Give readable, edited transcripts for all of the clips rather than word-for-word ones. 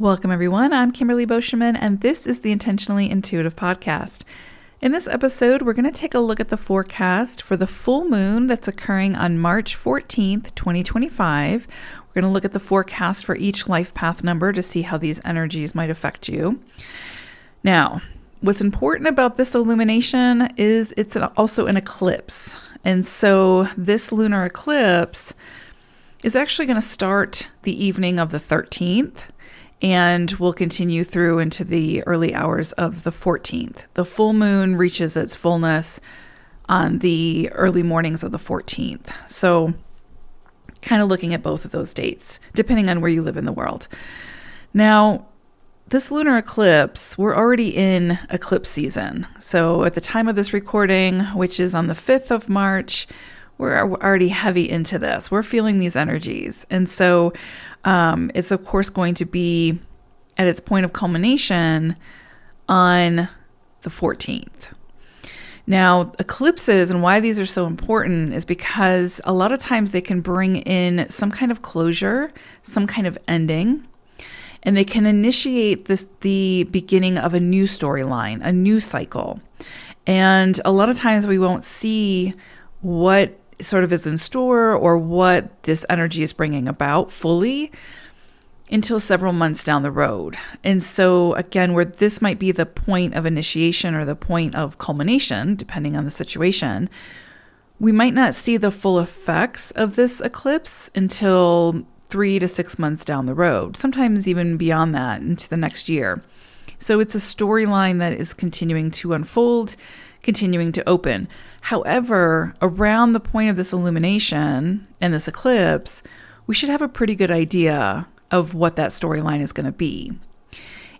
Welcome, everyone. I'm Kimberly Boscheman, and this is the Intentionally Intuitive Podcast. In this episode, we're going to take a look at the forecast for the full moon that's occurring on March 14th, 2025. We're going to look at the forecast for each life path number to see how these energies might affect you. Now, what's important about this illumination is it's also an eclipse. And so this lunar eclipse is actually going to start the evening of the 13th. And will continue through into the early hours of the 14th. The full moon reaches its fullness on the early mornings of the 14th. So kind of looking at both of those dates, depending on where you live in the world. Now, this lunar eclipse, we're already in eclipse season. So at the time of this recording, which is on the 5th of March, we're already heavy into this. We're feeling these energies. And so it's, of course, going to be at its point of culmination on the 14th. Now, eclipses and why these are so important is because a lot of times they can bring in some kind of closure, some kind of ending, and they can initiate the beginning of a new storyline, a new cycle. And a lot of times we won't see what sort of is in store or what this energy is bringing about fully until several months down the road. And so again, where this might be the point of initiation or the point of culmination, depending on the situation, we might not see the full effects of this eclipse until 3 to 6 months down the road, sometimes even beyond that into the next year. So it's a storyline that is continuing to unfold, continuing to open. However, around the point of this illumination and this eclipse, we should have a pretty good idea of what that storyline is going to be.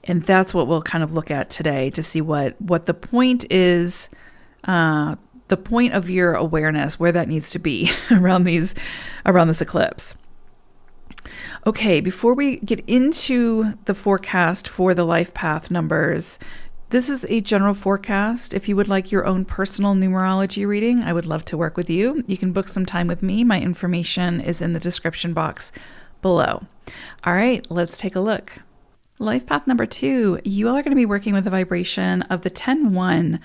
And that's what we'll kind of look at today to see what the point is, the point of your awareness, where that needs to be around this eclipse. Okay, before we get into the forecast for the life path numbers, this is a general forecast. If you would like your own personal numerology reading, I would love to work with you. You can book some time with me. My information is in the description box below. All right, let's take a look. Life path number 2, you all are going to be working with the vibration of the 10-1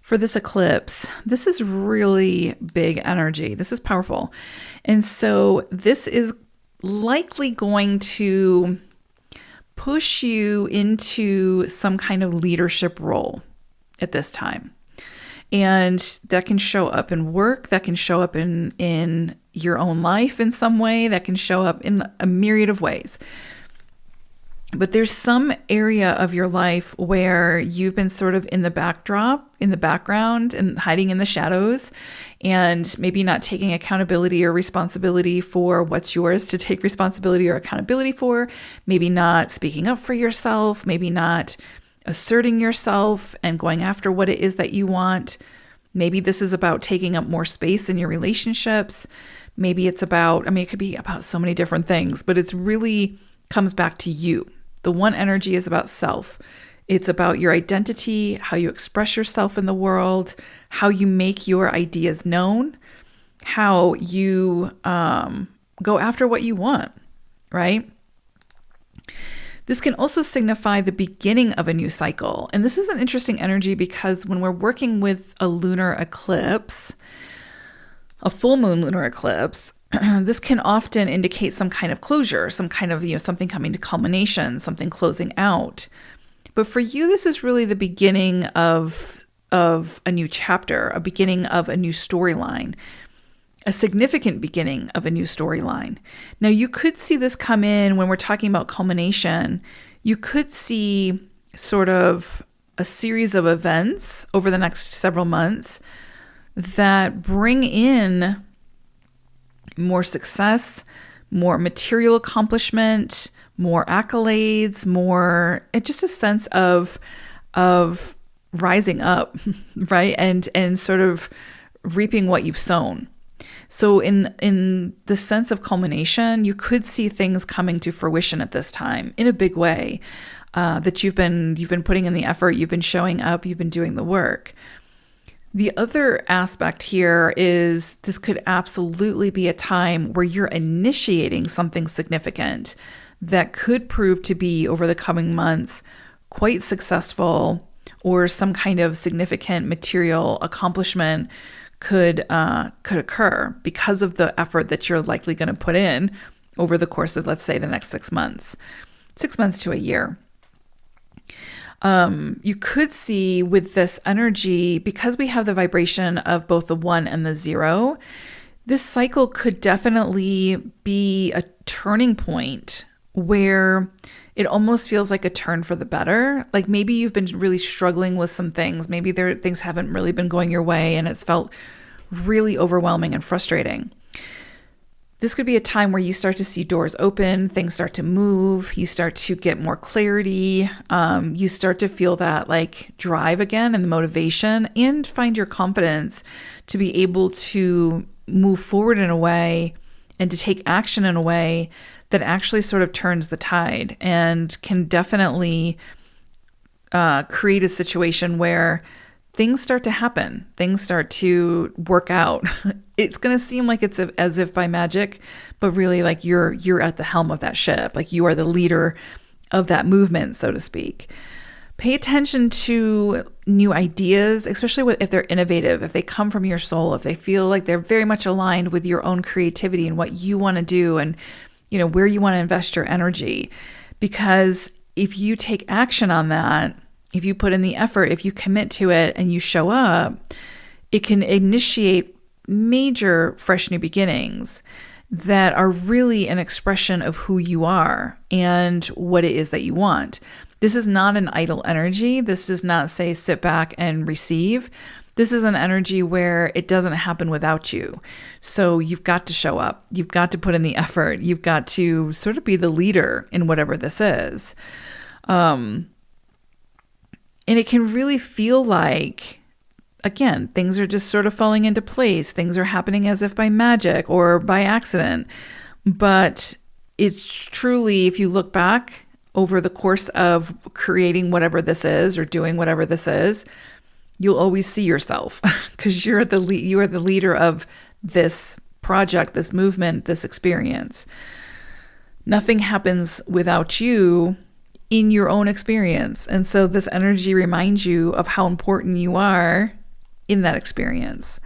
for this eclipse. This is really big energy. This is powerful. And so this is likely going to push you into some kind of leadership role at this time. And that can show up in work, that can show up in your own life in some way, that can show up in a myriad of ways. But there's some area of your life where you've been sort of in the background and hiding in the shadows and maybe not taking accountability or responsibility for what's yours to take responsibility or accountability for, maybe not speaking up for yourself, maybe not asserting yourself and going after what it is that you want. Maybe this is about taking up more space in your relationships. Maybe it's about, it could be about so many different things, but it's really comes back to you. The one energy is about self. It's about your identity, how you express yourself in the world, how you make your ideas known, how you go after what you want, right? This can also signify the beginning of a new cycle. And this is an interesting energy because when we're working with a lunar eclipse, a full moon lunar eclipse, this can often indicate some kind of closure, some kind of, something coming to culmination, something closing out. But for you, this is really the beginning of a new chapter, a beginning of a new storyline, a significant beginning of a new storyline. Now, you could see this come in when we're talking about culmination. You could see sort of a series of events over the next several months that bring in more success, more material accomplishment, more accolades, more just a sense of rising up, right? And sort of reaping what you've sown. So in the sense of culmination, you could see things coming to fruition at this time in a big way, that you've been putting in the effort, you've been showing up, you've been doing the work. The other aspect here is this could absolutely be a time where you're initiating something significant that could prove to be over the coming months quite successful, or some kind of significant material accomplishment could occur because of the effort that you're likely going to put in over the course of, let's say, the next 6 months to a year. You could see with this energy, because we have the vibration of both the 1 and the 0, this cycle could definitely be a turning point where it almost feels like a turn for the better. Like maybe you've been really struggling with some things. Maybe things haven't really been going your way and it's felt really overwhelming and frustrating. This could be a time where you start to see doors open, things start to move, you start to get more clarity, you start to feel that like drive again and the motivation, and find your confidence to be able to move forward in a way and to take action in a way that actually sort of turns the tide and can definitely create a situation where things start to happen. Things start to work out. It's going to seem like it's as if by magic, but really like you're at the helm of that ship. Like you are the leader of that movement, so to speak. Pay attention to new ideas, especially if they're innovative, if they come from your soul, if they feel like they're very much aligned with your own creativity and what you want to do and where you want to invest your energy. Because if you take action on that, if you put in the effort, if you commit to it and you show up, it can initiate major fresh new beginnings that are really an expression of who you are and what it is that you want. This is not an idle energy. This does not say sit back and receive. This is an energy where it doesn't happen without you. So you've got to show up. You've got to put in the effort. You've got to sort of be the leader in whatever this is. And it can really feel like, again, things are just sort of falling into place. Things are happening as if by magic or by accident. But it's truly, if you look back over the course of creating whatever this is or doing whatever this is, you'll always see yourself because you are the leader of this project, this movement, this experience. Nothing happens without you in your own experience. And so this energy reminds you of how important you are in that experience.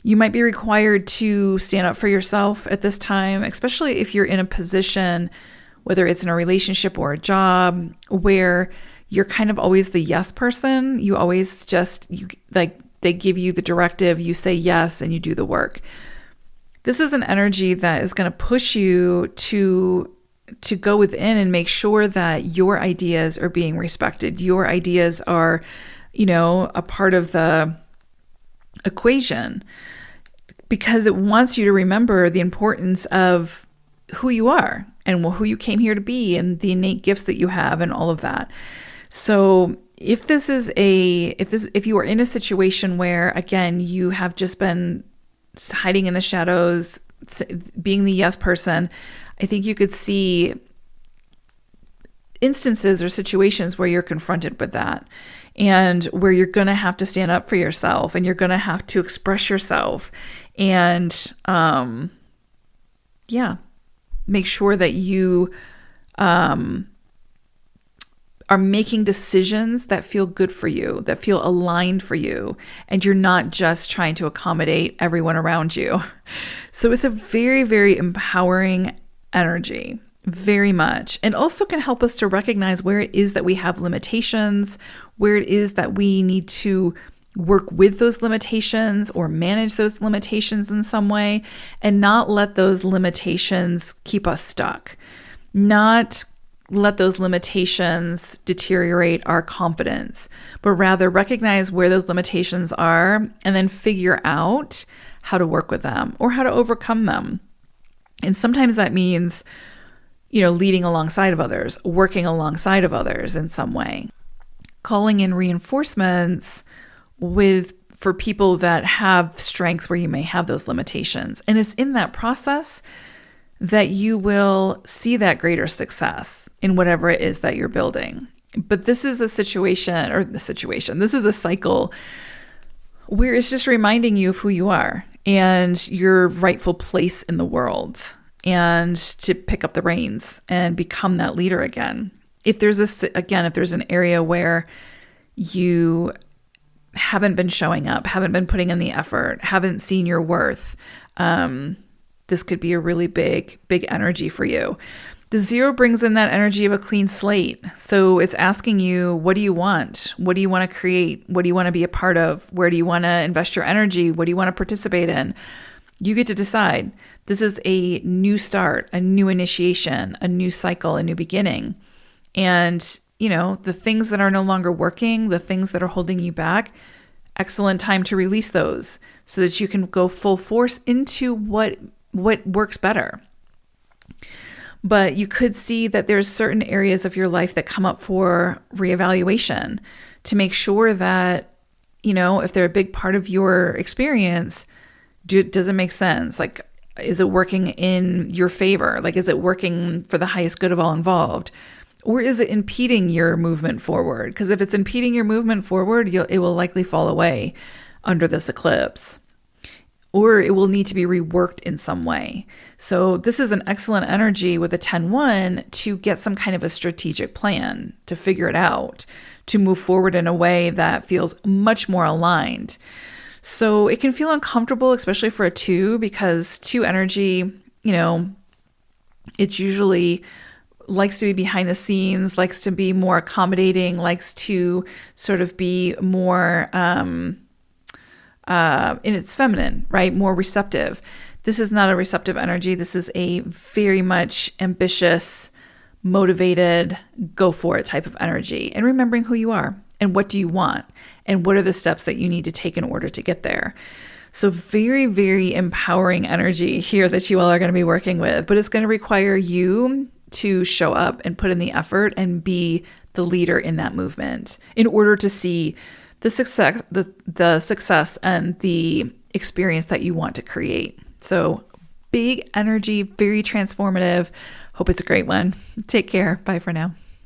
You might be required to stand up for yourself at this time, especially if you're in a position, whether it's in a relationship or a job, where you're kind of always the yes person. You always they give you the directive, you say yes, and you do the work. This is an energy that is going to push you to go within and make sure that your ideas are being respected. Your ideas are, a part of the equation, because it wants you to remember the importance of who you are and who you came here to be and the innate gifts that you have and all of that. So if you are in a situation where, again, you have just been hiding in the shadows, being the yes person, I think you could see instances or situations where you're confronted with that and where you're going to have to stand up for yourself and you're going to have to express yourself and, make sure that you are making decisions that feel good for you, that feel aligned for you, and you're not just trying to accommodate everyone around you. So it's a very, very empowering energy, very much, and also can help us to recognize where it is that we have limitations, where it is that we need to work with those limitations or manage those limitations in some way, and not let those limitations keep us stuck, not let those limitations deteriorate our confidence, but rather recognize where those limitations are and then figure out how to work with them or how to overcome them. And sometimes that means, leading alongside of others, working alongside of others in some way, calling in reinforcements for people that have strengths where you may have those limitations. And it's in that process that you will see that greater success in whatever it is that you're building. But this is this is a cycle where it's just reminding you of who you are and your rightful place in the world. and to pick up the reins and become that leader again. If there's an area where you haven't been showing up, haven't been putting in the effort, haven't seen your worth, this could be a really big energy for you. The 0 brings in that energy of a clean slate. So it's asking you, what do you want? What do you want to create? What do you want to be a part of? Where do you want to invest your energy? What do you want to participate in? You get to decide. This is a new start, a new initiation, a new cycle, a new beginning. And, the things that are no longer working, the things that are holding you back, excellent time to release those so that you can go full force into what works better. But you could see that there's certain areas of your life that come up for reevaluation to make sure that, if they're a big part of your experience, does it make sense? Like, is it working in your favor? Like, is it working for the highest good of all involved? Or is it impeding your movement forward? Because if it's impeding your movement forward, it will likely fall away under this eclipse. Or it will need to be reworked in some way. So this is an excellent energy with a 10-1 to get some kind of a strategic plan, to figure it out, to move forward in a way that feels much more aligned. So it can feel uncomfortable, especially for a 2, because 2 energy, it's usually likes to be behind the scenes, likes to be more accommodating, likes to sort of be more in its feminine, right? More receptive. This is not a receptive energy. This is a very much ambitious, motivated, go for it type of energy. And remembering who you are and what do you want and what are the steps that you need to take in order to get there. So very, very empowering energy here that you all are going to be working with, but it's going to require you to show up and put in the effort and be the leader in that movement in order to see the success and the experience that you want to create. So big energy, very transformative. Hope it's a great one. Take care. Bye for now.